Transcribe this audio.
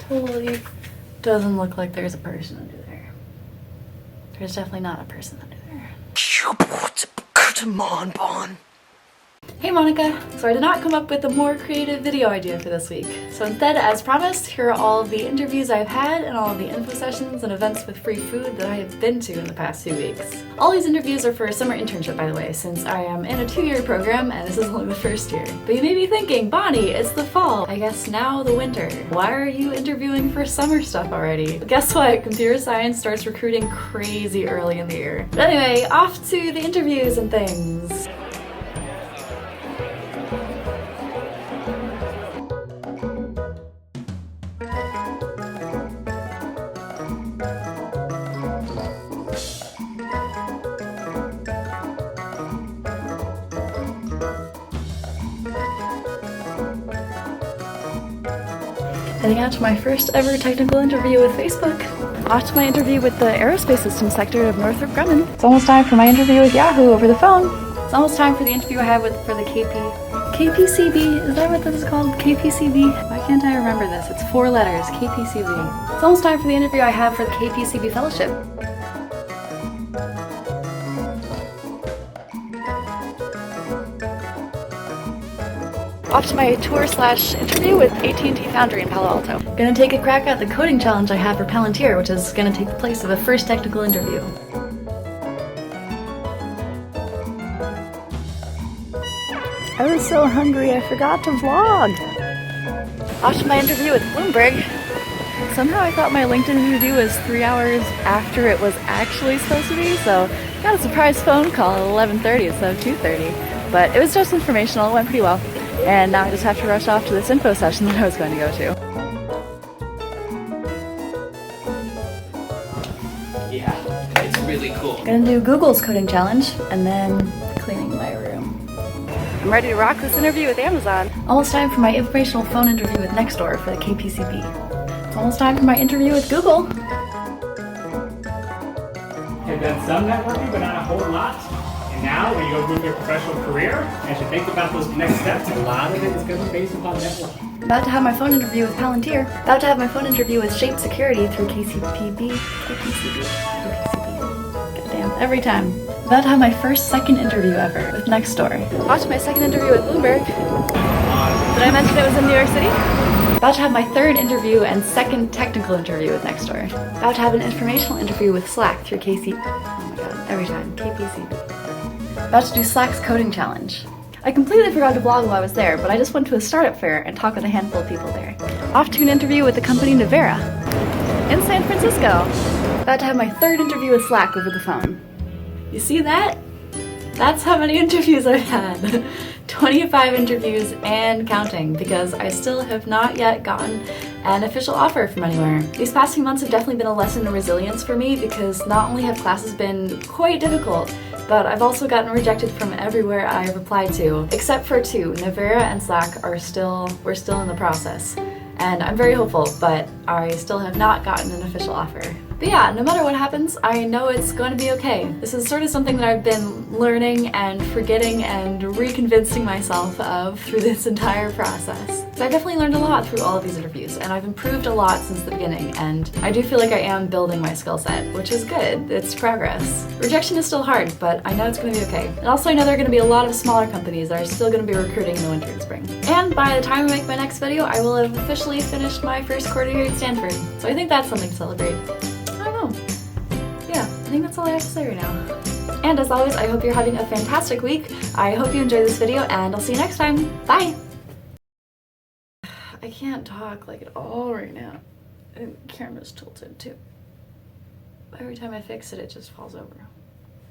Totally doesn't look like there's a person under there. There's definitely not a person under there. Come on, Bon. Hey Monica! So I did not come up with a more creative video idea for this week. So instead, as promised, here are all of the interviews I've had and all of the info sessions and events with free food that I have been to in the past 2 weeks. All these interviews are for a summer internship, by the way, since I am in a 2-year program and this is only the first year. But you may be thinking, Bonnie, it's the fall. I guess now the winter. Why are you interviewing for summer stuff already? But guess what? Computer science starts recruiting crazy early in the year. But anyway, off to the interviews and things. Heading out to my first ever technical interview with Facebook. Off to my interview with the aerospace systems sector of Northrop Grumman. It's almost time for my interview with Yahoo over the phone. It's almost time for the interview I have for the KPCB. Is that what this is called? KPCB? Why can't I remember this? It's 4 letters. KPCB. It's almost time for the interview I have for the KPCB fellowship. Off to my tour/interview with AT&T Foundry in Palo Alto. Gonna take a crack at the coding challenge I have for Palantir, which is gonna take the place of a first technical interview. I was so hungry I forgot to vlog. Off to my interview with Bloomberg. Somehow I thought my LinkedIn interview was 3 hours after it was actually supposed to be, so got a surprise phone call at 11:30 instead of 2:30. But it was just informational, it went pretty well. And now I just have to rush off to this info session that I was going to go to. Yeah, it's really cool. Gonna do Google's coding challenge and then cleaning my room. I'm ready to rock this interview with Amazon. Almost time for my informational phone interview with Nextdoor for the KPCB. It's almost time for my interview with Google. I've done some networking, but not a whole lot. And now, when you go move your professional career, as you think about those next steps, a lot of it is going to be based upon networking. About to have my phone interview with Palantir. About to have my phone interview with Shape Security through KPCB. Goddamn, every time. About to have my second interview ever with Nextdoor. Watched my second interview with Bloomberg. Did I mention it was in New York City? About to have my 3rd interview and 2nd technical interview with Nextdoor. About to have an informational interview with Slack through oh my god, every time, KPCB. About to do Slack's coding challenge. I completely forgot to vlog while I was there, but I just went to a startup fair and talked with a handful of people there. Off to an interview with the company Navera in San Francisco. About to have my 3rd interview with Slack over the phone. You see that? That's how many interviews I've had. 25 interviews and counting, because I still have not yet gotten an official offer from anywhere. These past few months have definitely been a lesson in resilience for me, because not only have classes been quite difficult, but I've also gotten rejected from everywhere I have applied to, except for 2. Navera and Slack we're still in the process. And I'm very hopeful, but I still have not gotten an official offer. But yeah, no matter what happens, I know it's going to be okay. This is sort of something that I've been learning and forgetting and reconvincing myself of through this entire process. So I've definitely learned a lot through all of these interviews, and I've improved a lot since the beginning, and I do feel like I am building my skill set, which is good. It's progress. Rejection is still hard, but I know it's going to be okay. And also I know there are going to be a lot of smaller companies that are still going to be recruiting in the winter and spring. And by the time I make my next video, I will have officially finished my first quarter here at Stanford. So I think that's something to celebrate. I don't know. Yeah, I think that's all I have to say right now. And as always, I hope you're having a fantastic week. I hope you enjoyed this video, and I'll see you next time. Bye! I can't talk like at all right now. And the camera's tilted too. Every time I fix it, it just falls over.